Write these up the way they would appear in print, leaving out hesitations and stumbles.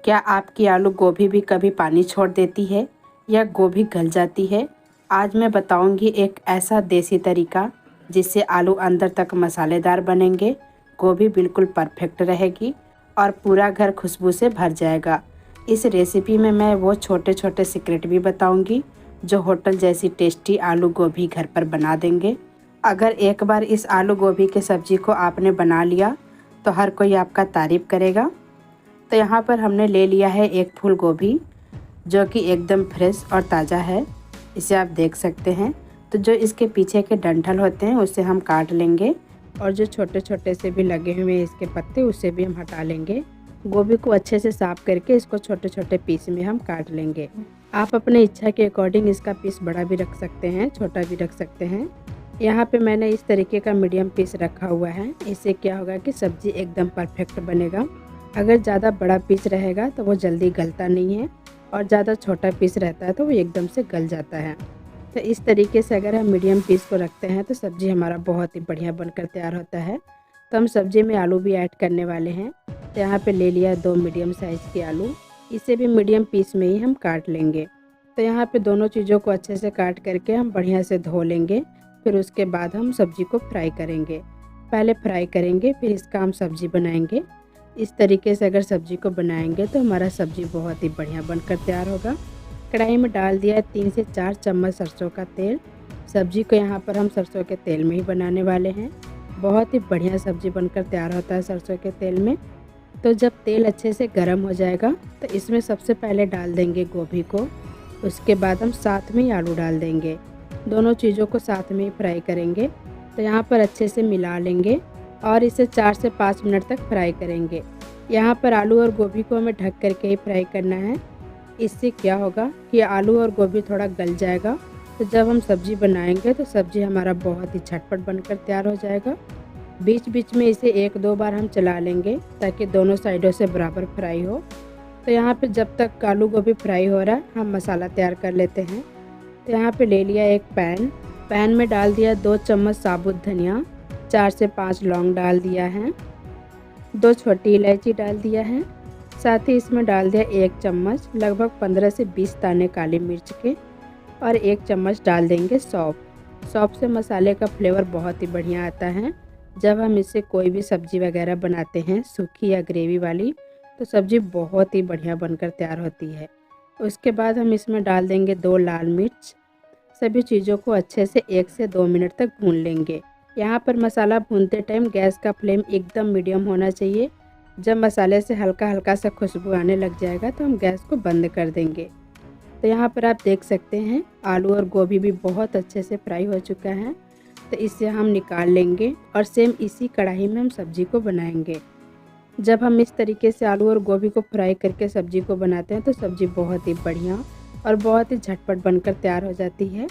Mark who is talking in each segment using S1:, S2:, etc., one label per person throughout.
S1: क्या आपकी आलू गोभी भी कभी पानी छोड़ देती है या गोभी गल जाती है? आज मैं बताऊंगी एक ऐसा देसी तरीका जिससे आलू अंदर तक मसालेदार बनेंगे, गोभी बिल्कुल परफेक्ट रहेगी और पूरा घर खुशबू से भर जाएगा। इस रेसिपी में मैं वो छोटे छोटे सीक्रेट भी बताऊंगी जो होटल जैसी टेस्टी आलू गोभी घर पर बना देंगे। अगर एक बार इस आलू गोभी के सब्जी को आपने बना लिया तो हर कोई आपका तारीफ़ करेगा। तो यहाँ पर हमने ले लिया है एक फूल गोभी जो कि एकदम फ्रेश और ताज़ा है, इसे आप देख सकते हैं। तो जो इसके पीछे के डंठल होते हैं उसे हम काट लेंगे और जो छोटे छोटे से भी लगे हुए हैं इसके पत्ते उसे भी हम हटा लेंगे। गोभी को अच्छे से साफ़ करके इसको छोटे छोटे पीस में हम काट लेंगे। आप अपने इच्छा के अकॉर्डिंग इसका पीस बड़ा भी रख सकते हैं, छोटा भी रख सकते हैं। यहाँ पे मैंने इस तरीके का मीडियम पीस रखा हुआ है। इससे क्या होगा कि सब्ज़ी एकदम परफेक्ट बनेगा। अगर ज़्यादा बड़ा पीस रहेगा तो वो जल्दी गलता नहीं है और ज़्यादा छोटा पीस रहता है तो वो एकदम से गल जाता है। तो इस तरीके से अगर हम मीडियम पीस को रखते हैं तो सब्ज़ी हमारा बहुत ही बढ़िया बनकर तैयार होता है। तो हम सब्ज़ी में आलू भी ऐड करने वाले हैं। तो यहाँ पे ले लिया 2 मीडियम साइज़ के आलू, इसे भी मीडियम पीस में ही हम काट लेंगे। तो यहाँ पे दोनों चीज़ों को अच्छे से काट करके हम बढ़िया से धो लेंगे। फिर उसके बाद हम सब्ज़ी को फ्राई करेंगे। पहले फ्राई करेंगे फिर इसका हम सब्ज़ी बनाएंगे। इस तरीके से अगर सब्ज़ी को बनाएंगे तो हमारा सब्ज़ी बहुत ही बढ़िया बनकर तैयार होगा। कढ़ाई में डाल दिया 3 से 4 चम्मच सरसों का तेल। सब्ज़ी को यहाँ पर हम सरसों के तेल में ही बनाने वाले हैं। बहुत ही बढ़िया सब्ज़ी बनकर तैयार होता है सरसों के तेल में। तो जब तेल अच्छे से गर्म हो जाएगा तो इसमें सबसे पहले डाल देंगे गोभी को, उसके बाद हम साथ में ही आलू डाल देंगे। दोनों चीज़ों को साथ में ही फ्राई करेंगे। तो यहाँ पर अच्छे से मिला लेंगे और इसे 4 से 5 मिनट तक फ्राई करेंगे। यहाँ पर आलू और गोभी को हमें ढक करके ही फ्राई करना है। इससे क्या होगा कि आलू और गोभी थोड़ा गल जाएगा। तो जब हम सब्ज़ी बनाएंगे तो सब्ज़ी हमारा बहुत ही झटपट बनकर तैयार हो जाएगा। बीच बीच में इसे 1-2 बार हम चला लेंगे ताकि दोनों साइडों से बराबर फ्राई हो। तो यहाँ पे जब तक आलू गोभी फ्राई हो रहा है हम मसाला तैयार कर लेते हैं। तो यहाँ पे ले लिया एक पैन में डाल दिया 2 चम्मच साबुत धनिया, 4 से 5 लौंग डाल दिया है, 2 छोटी इलायची डाल दिया है। साथ ही इसमें डाल दिया 1 चम्मच लगभग 15 से 20 दाने काली मिर्च के और 1 चम्मच डाल देंगे सौंफ। सौंफ से मसाले का फ्लेवर बहुत ही बढ़िया आता है। जब हम इससे कोई भी सब्ज़ी वगैरह बनाते हैं सूखी या ग्रेवी वाली तो सब्ज़ी बहुत ही बढ़िया बनकर तैयार होती है। उसके बाद हम इसमें डाल देंगे 2 लाल मिर्च। सभी चीज़ों को अच्छे से 1 से 2 मिनट तक भून लेंगे। यहाँ पर मसाला भूनते टाइम गैस का फ्लेम एकदम मीडियम होना चाहिए। जब मसाले से हल्का हल्का सा खुशबू आने लग जाएगा तो हम गैस को बंद कर देंगे। तो यहाँ पर आप देख सकते हैं आलू और गोभी भी बहुत अच्छे से फ्राई हो चुका है। तो इसे हम निकाल लेंगे और सेम इसी कढ़ाई में हम सब्ज़ी को बनाएंगे। जब हम इस तरीके से आलू और गोभी को फ्राई करके सब्ज़ी को बनाते हैं तो सब्ज़ी बहुत ही बढ़िया और बहुत ही झटपट बनकर तैयार हो जाती है।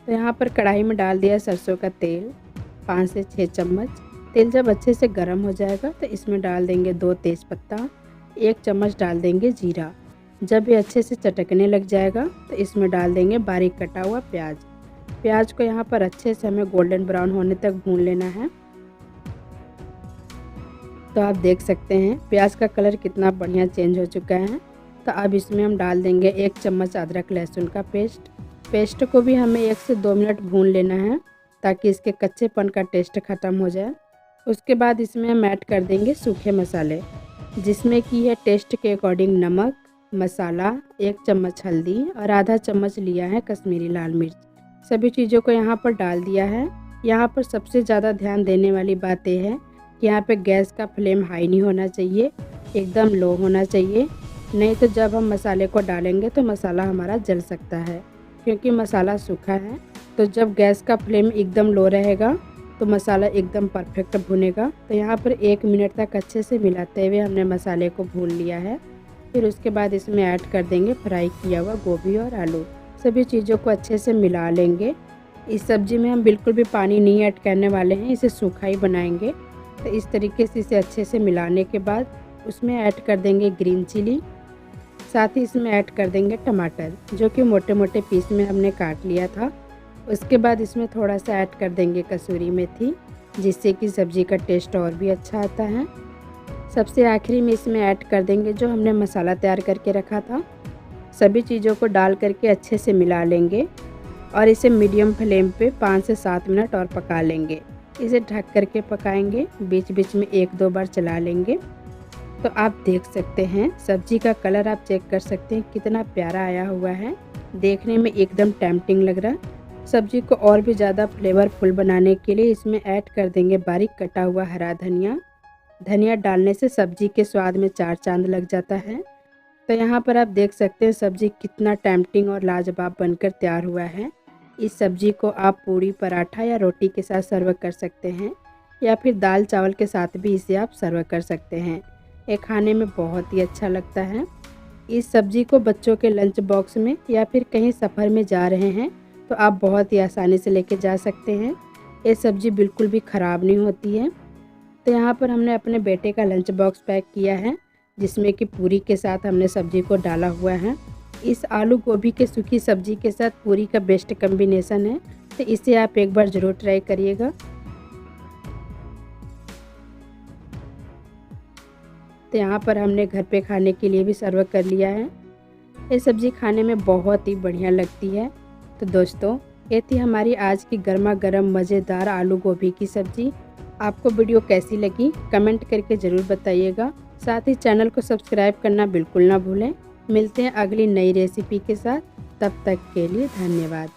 S1: तो यहाँ पर कढ़ाई में डाल दिया सरसों का तेल 5 से 6 चम्मच। तेल जब अच्छे से गर्म हो जाएगा तो इसमें डाल देंगे 2 तेज़पत्ता, 1 चम्मच डाल देंगे जीरा। जब ये अच्छे से चटकने लग जाएगा तो इसमें डाल देंगे बारीक कटा हुआ प्याज। प्याज को यहाँ पर अच्छे से हमें गोल्डन ब्राउन होने तक भून लेना है। तो आप देख सकते हैं प्याज का कलर कितना बढ़िया चेंज हो चुका है। तो अब इसमें हम डाल देंगे 1 चम्मच अदरक लहसुन का पेस्ट को भी हमें 1 से 2 मिनट भून लेना है ताकि इसके कच्चेपन का टेस्ट ख़त्म हो जाए। उसके बाद इसमें हम ऐड कर देंगे सूखे मसाले, जिसमें कि है टेस्ट के अकॉर्डिंग नमक, मसाला, 1 चम्मच हल्दी और आधा चम्मच लिया है कश्मीरी लाल मिर्च। सभी चीज़ों को यहाँ पर डाल दिया है। यहाँ पर सबसे ज़्यादा ध्यान देने वाली बात यह है कि यहाँ पे गैस का फ्लेम हाई नहीं होना चाहिए, एकदम लो होना चाहिए। नहीं तो जब हम मसाले को डालेंगे तो मसाला हमारा जल सकता है क्योंकि मसाला सूखा है। तो जब गैस का फ्लेम एकदम लो रहेगा तो मसाला एकदम परफेक्ट भुनेगा। तो यहाँ पर 1 मिनट तक अच्छे से मिलाते हुए हमने मसाले को भून लिया है। फिर उसके बाद इसमें ऐड कर देंगे फ्राई किया हुआ गोभी और आलू। सभी चीज़ों को अच्छे से मिला लेंगे। इस सब्ज़ी में हम बिल्कुल भी पानी नहीं ऐड करने वाले हैं, इसे सूखा ही बनाएंगे। तो इस तरीके से इसे अच्छे से मिलाने के बाद उसमें ऐड कर देंगे ग्रीन चिली। साथ ही इसमें ऐड कर देंगे टमाटर जो कि मोटे मोटे पीस में हमने काट लिया था। उसके बाद इसमें थोड़ा सा ऐड कर देंगे कसूरी मेथी, जिससे कि सब्ज़ी का टेस्ट और भी अच्छा आता है। सबसे आखिरी में इसमें ऐड कर देंगे जो हमने मसाला तैयार करके रखा था। सभी चीज़ों को डाल करके अच्छे से मिला लेंगे और इसे मीडियम फ्लेम पे 5 से 7 मिनट और पका लेंगे। इसे ढक करके पकाएंगे, बीच बीच में 1-2 बार चला लेंगे। तो आप देख सकते हैं सब्जी का कलर आप चेक कर सकते हैं कितना प्यारा आया हुआ है, देखने में एकदम टेम्पटिंग लग रहा है। सब्जी को और भी ज़्यादा फ्लेवरफुल बनाने के लिए इसमें ऐड कर देंगे बारीक कटा हुआ हरा धनिया। धनिया डालने से सब्जी के स्वाद में 4 चांद लग जाता है। तो यहाँ पर आप देख सकते हैं सब्जी कितना टेम्पटिंग और लाजवाब बनकर तैयार हुआ है। इस सब्जी को आप पूरी, पराठा या रोटी के साथ सर्व कर सकते हैं या फिर दाल चावल के साथ भी इसे आप सर्व कर सकते हैं। ये खाने में बहुत ही अच्छा लगता है। इस सब्ज़ी को बच्चों के लंच बॉक्स में या फिर कहीं सफ़र में जा रहे हैं तो आप बहुत ही आसानी से लेके जा सकते हैं। ये सब्ज़ी बिल्कुल भी ख़राब नहीं होती है। तो यहाँ पर हमने अपने बेटे का लंच बॉक्स पैक किया है जिसमें कि पूरी के साथ हमने सब्ज़ी को डाला हुआ है। इस आलू गोभी के सूखी सब्ज़ी के साथ पूरी का बेस्ट कम्बिनेशन है, तो इसे आप एक बार ज़रूर ट्राई करिएगा। तो यहाँ पर हमने घर पे खाने के लिए भी सर्व कर लिया है। ये सब्ज़ी खाने में बहुत ही बढ़िया लगती है। तो दोस्तों, ये थी हमारी आज की गर्मा गर्म मज़ेदार आलू गोभी की सब्ज़ी। आपको वीडियो कैसी लगी कमेंट करके ज़रूर बताइएगा। साथ ही चैनल को सब्सक्राइब करना बिल्कुल ना भूलें। मिलते हैं अगली नई रेसिपी के साथ, तब तक के लिए धन्यवाद।